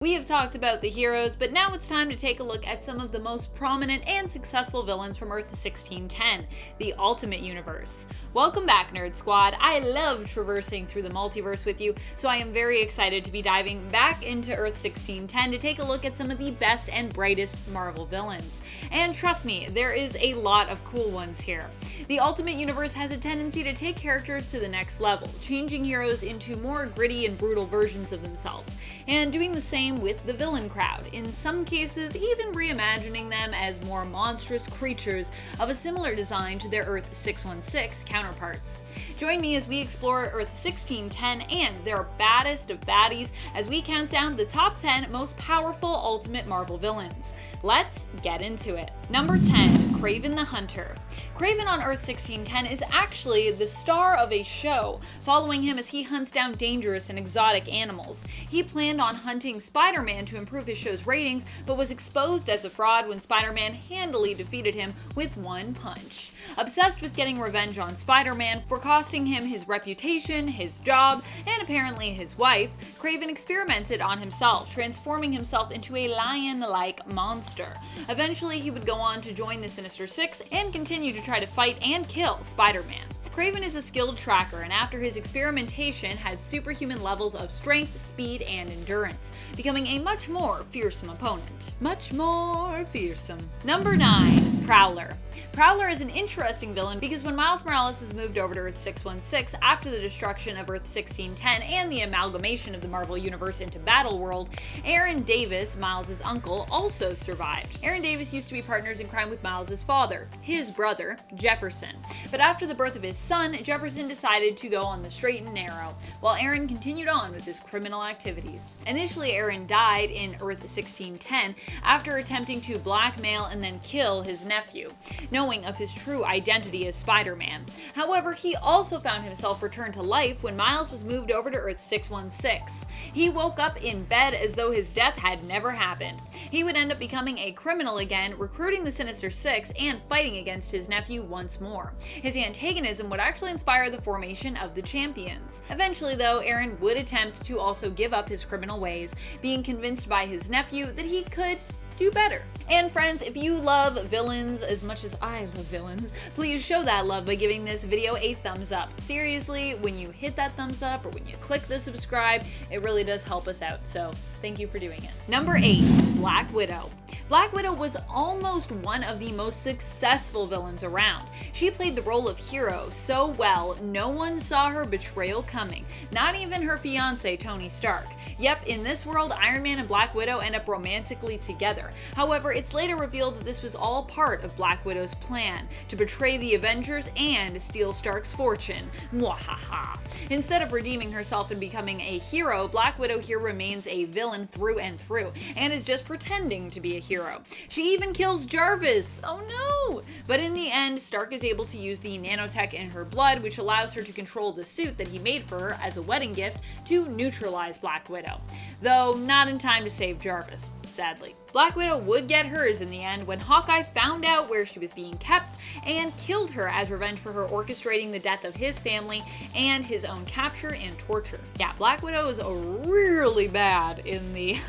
We have talked about the heroes, but now it's time to take a look at some of the most prominent and successful villains from Earth 1610, the Ultimate Universe. Welcome back, Nerd Squad. I love traversing through the multiverse with you, so I am very excited to be diving back into Earth 1610 to take a look at some of the best and brightest Marvel villains. And trust me, there is a lot of cool ones here. The Ultimate Universe has a tendency to take characters to the next level, changing heroes into more gritty and brutal versions of themselves, and doing the same with the villain crowd, in some cases even reimagining them as more monstrous creatures of a similar design to their Earth 616 counterparts. Join me as we explore Earth 1610 and their baddest of baddies as we count down the top 10 most powerful Ultimate Marvel villains. Let's get into it. Number 10, Kraven the Hunter. Kraven on Earth 1610 is actually the star of a show, following him as he hunts down dangerous and exotic animals. He planned on hunting Spider-Man to improve his show's ratings, but was exposed as a fraud when Spider-Man handily defeated him with one punch. Obsessed with getting revenge on Spider-Man for costing him his reputation, his job, and apparently his wife, Kraven experimented on himself, transforming himself into a lion-like monster. Eventually, he would go on to join the Sinister Six and continue to try to fight and kill Spider-Man. Kraven is a skilled tracker, and after his experimentation had superhuman levels of strength, speed, and endurance, becoming a much more fearsome opponent. Much more fearsome. Number 9, Prowler. Prowler is an interesting villain because when Miles Morales was moved over to Earth 616 after the destruction of Earth 1610 and the amalgamation of the Marvel Universe into Battleworld, Aaron Davis, Miles' uncle, also survived. Aaron Davis used to be partners in crime with Miles' father, his brother, Jefferson. But after the birth of his son, Jefferson decided to go on the straight and narrow, while Aaron continued on with his criminal activities. Initially, Aaron died in Earth 1610 after attempting to blackmail and then kill his nephew, knowing of his true identity as Spider-Man. However, he also found himself returned to life when Miles was moved over to Earth 616. He woke up in bed as though his death had never happened. He would end up becoming a criminal again, recruiting the Sinister Six and fighting against his nephew once more. His antagonism would actually inspire the formation of the Champions. Eventually, though, Aaron would attempt to also give up his criminal ways, being convinced by his nephew that he could do better. And friends, if you love villains as much as I love villains, please show that love by giving this video a thumbs up. Seriously, when you hit that thumbs up or when you click the subscribe, it really does help us out, so thank you for doing it. Number 8, Black Widow. Black Widow was almost one of the most successful villains around. She played the role of hero so well, no one saw her betrayal coming, not even her fiance Tony Stark. Yep, in this world, Iron Man and Black Widow end up romantically together. However, it's later revealed that this was all part of Black Widow's plan, to betray the Avengers and steal Stark's fortune. Mwahaha. Instead of redeeming herself and becoming a hero, Black Widow here remains a villain through and through, and is just pretending to be a hero. She even kills Jarvis! Oh no! But in the end, Stark is able to use the nanotech in her blood, which allows her to control the suit that he made for her as a wedding gift to neutralize Black Widow. Though not in time to save Jarvis, sadly. Black Widow would get hers in the end when Hawkeye found out where she was being kept and killed her as revenge for her orchestrating the death of his family and his own capture and torture. Yeah, Black Widow is really bad in the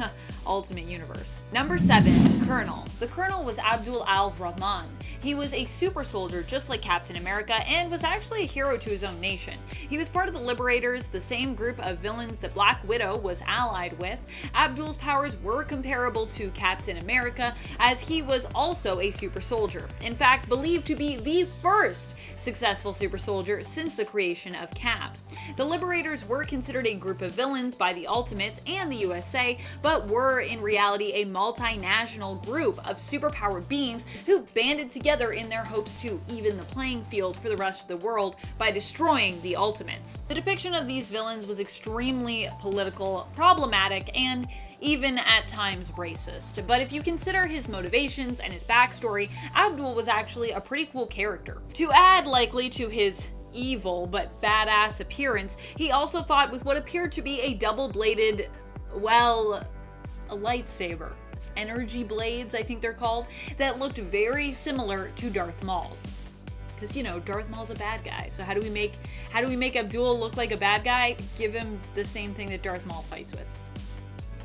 Ultimate Universe. Number 7, Colonel. The Colonel was Abdul Al-Rahman. He was a super soldier just like Captain America and was actually a hero to his own nation. He was part of the Liberators, the same group of villains that Black Widow was allied with. Abdul's powers were comparable to Captain America, as he was also a super soldier. In fact, believed to be the first successful super soldier since the creation of Cap. The Liberators were considered a group of villains by the Ultimates and the USA, but were in reality a multinational group of superpowered beings who banded together in their hopes to even the playing field for the rest of the world by destroying the Ultimates. The depiction of these villains was extremely political, problematic, and even at times racist. But if you consider his motivations and his backstory, Abdul was actually a pretty cool character. To add likely to his evil but badass appearance, he also fought with what appeared to be a double-bladed, well, a lightsaber. Energy blades, I think they're called, that looked very similar to Darth Maul's. Because, you know, Darth Maul's a bad guy. So how do we make Abdul look like a bad guy? Give him the same thing that Darth Maul fights with.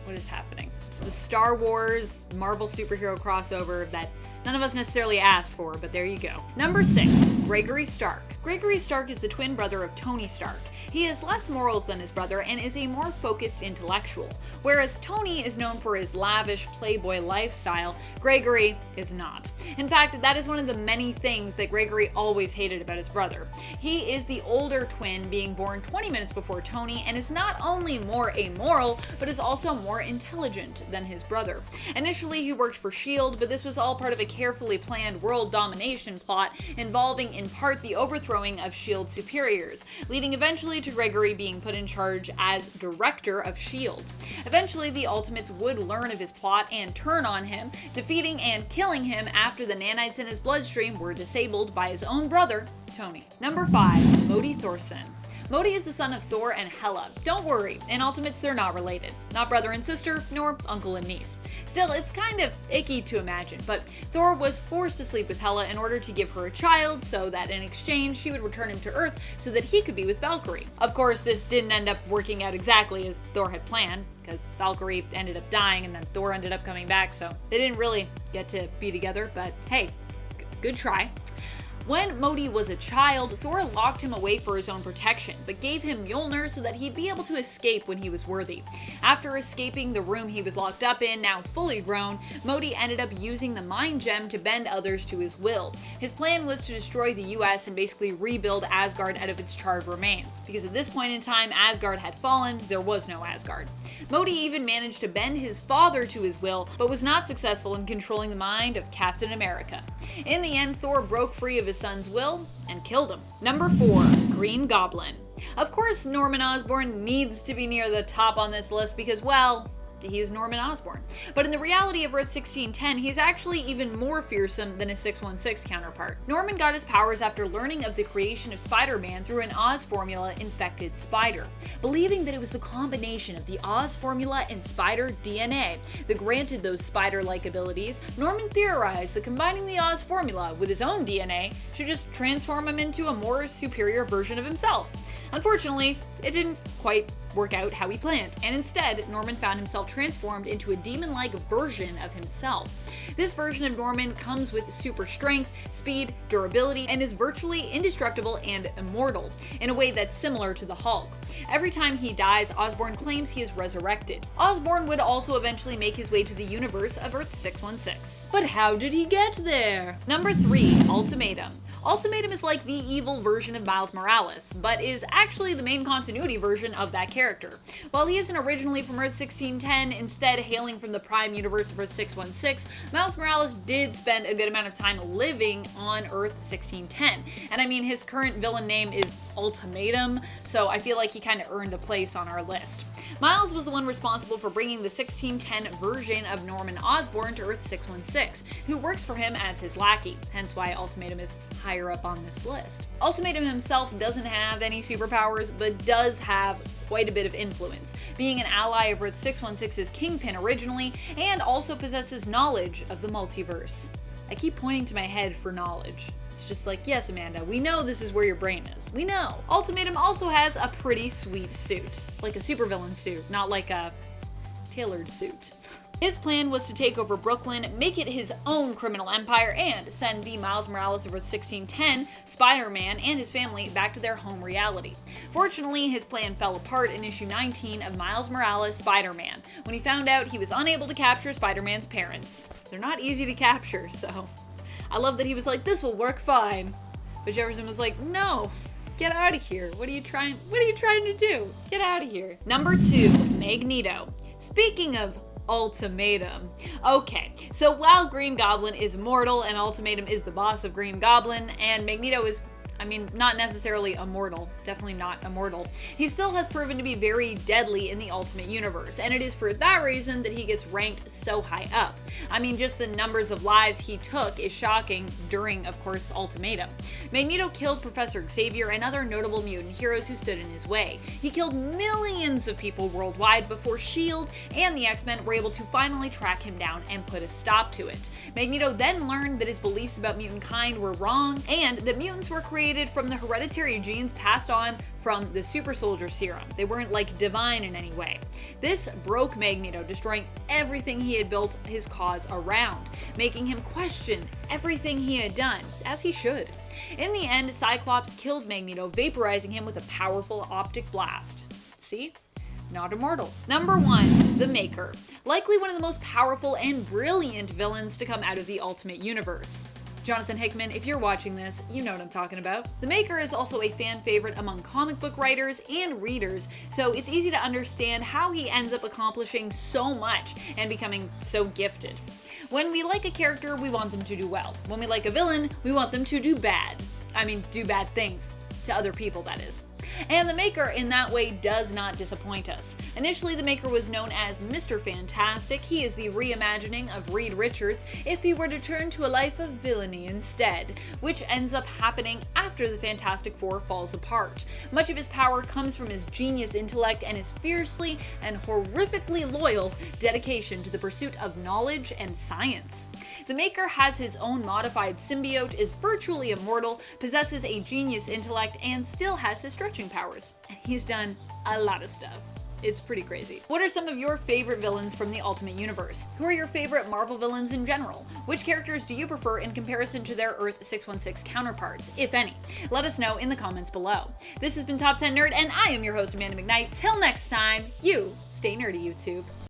What is happening? It's the Star Wars Marvel superhero crossover that none of us necessarily asked for, but there you go. Number 6, Gregory Stark. Gregory Stark is the twin brother of Tony Stark. He has less morals than his brother and is a more focused intellectual. Whereas Tony is known for his lavish playboy lifestyle, Gregory is not. In fact, that is one of the many things that Gregory always hated about his brother. He is the older twin, being born 20 minutes before Tony, and is not only more amoral, but is also more intelligent than his brother. Initially, he worked for S.H.I.E.L.D., but this was all part of a carefully planned world domination plot involving in part the overthrowing of S.H.I.E.L.D. superiors, leading eventually to Gregory being put in charge as director of S.H.I.E.L.D. Eventually, the Ultimates would learn of his plot and turn on him, defeating and killing him after the nanites in his bloodstream were disabled by his own brother, Tony. Number 5, Modi Thorson. Modi is the son of Thor and Hela. Don't worry, in Ultimates they're not related. Not brother and sister, nor uncle and niece. Still, it's kind of icky to imagine, but Thor was forced to sleep with Hela in order to give her a child, so that in exchange she would return him to Earth so that he could be with Valkyrie. Of course, this didn't end up working out exactly as Thor had planned, because Valkyrie ended up dying and then Thor ended up coming back, so they didn't really get to be together, but hey, good try. When Modi was a child, Thor locked him away for his own protection, but gave him Mjolnir so that he'd be able to escape when he was worthy. After escaping the room he was locked up in, now fully grown, Modi ended up using the Mind Gem to bend others to his will. His plan was to destroy the US and basically rebuild Asgard out of its charred remains, because at this point in time Asgard had fallen, there was no Asgard. Modi even managed to bend his father to his will, but was not successful in controlling the mind of Captain America. In the end, Thor broke free of his son's will and killed him. Number 4, Green Goblin. Of course, Norman Osborn needs to be near the top on this list because, well, he's Norman Osborn. But in the reality of Earth 1610, he's actually even more fearsome than his 616 counterpart. Norman got his powers after learning of the creation of Spider-Man through an Oz formula infected spider. Believing that it was the combination of the Oz formula and spider DNA that granted those spider-like abilities, Norman theorized that combining the Oz formula with his own DNA should just transform him into a more superior version of himself. Unfortunately, it didn't quite work out how he planned, and instead, Norman found himself transformed into a demon-like version of himself. This version of Norman comes with super strength, speed, durability, and is virtually indestructible and immortal, in a way that's similar to the Hulk. Every time he dies, Osborn claims he is resurrected. Osborn would also eventually make his way to the universe of Earth 616. But how did he get there? Number 3, Ultimatum. Ultimatum is like the evil version of Miles Morales, but is actually the main continuity version of that character. While he isn't originally from Earth 1610, instead hailing from the Prime universe of Earth 616, Miles Morales did spend a good amount of time living on Earth 1610. And I mean, his current villain name is Ultimatum, so I feel like he kind of earned a place on our list. Miles was the one responsible for bringing the 1610 version of Norman Osborn to Earth 616, who works for him as his lackey, hence why Ultimatum is higher up on this list. Ultimatum himself doesn't have any superpowers, but does have quite a bit of influence, being an ally of Earth 616's Kingpin originally, and also possesses knowledge of the multiverse. I keep pointing to my head for knowledge. It's just like, yes, Amanda, we know this is where your brain is. We know. Ultimatum also has a pretty sweet suit. Like a supervillain suit, not like a tailored suit. His plan was to take over Brooklyn, make it his own criminal empire, and send the Miles Morales of Earth 1610, Spider-Man, and his family back to their home reality. Fortunately, his plan fell apart in issue 19 of Miles Morales Spider-Man, when he found out he was unable to capture Spider-Man's parents. They're not easy to capture, so I love that he was like, this will work fine. But Jefferson was like, no, get out of here. What are you trying to do? Get out of here. Number 2, Magneto. Speaking of Ultimatum. Okay, so while Green Goblin is immortal and Ultimatum is the boss of Green Goblin, and Magneto is, not necessarily immortal, definitely not immortal, he still has proven to be very deadly in the Ultimate Universe, and it is for that reason that he gets ranked so high up. Just the numbers of lives he took is shocking during, of course, Ultimatum. Magneto killed Professor Xavier and other notable mutant heroes who stood in his way. He killed millions of people worldwide before S.H.I.E.L.D. and the X-Men were able to finally track him down and put a stop to it. Magneto then learned that his beliefs about mutant kind were wrong, and that mutants were created created from the hereditary genes passed on from the super soldier serum. They weren't like divine in any way. This broke Magneto, destroying everything he had built his cause around, making him question everything he had done, as he should. In the end, Cyclops killed Magneto, vaporizing him with a powerful optic blast. See? Not immortal. Number 1, the Maker. Likely one of the most powerful and brilliant villains to come out of the Ultimate Universe. Jonathan Hickman, if you're watching this, you know what I'm talking about. The Maker is also a fan favorite among comic book writers and readers, so it's easy to understand how he ends up accomplishing so much and becoming so gifted. When we like a character, we want them to do well. When we like a villain, we want them to do bad. I mean, do bad things. To other people, that is. And the Maker in that way does not disappoint us. Initially, the Maker was known as Mr. Fantastic. He is the reimagining of Reed Richards if he were to turn to a life of villainy instead, which ends up happening after the Fantastic Four falls apart. Much of his power comes from his genius intellect and his fiercely and horrifically loyal dedication to the pursuit of knowledge and science. The Maker has his own modified symbiote, is virtually immortal, possesses a genius intellect, and still has his stretching powers. And he's done a lot of stuff. It's pretty crazy. What are some of your favorite villains from the Ultimate Universe? Who are your favorite Marvel villains in general? Which characters do you prefer in comparison to their Earth 616 counterparts, if any? Let us know in the comments below. This has been Top 10 Nerd, and I am your host, Amanda McKnight. Till next time, you stay nerdy, YouTube.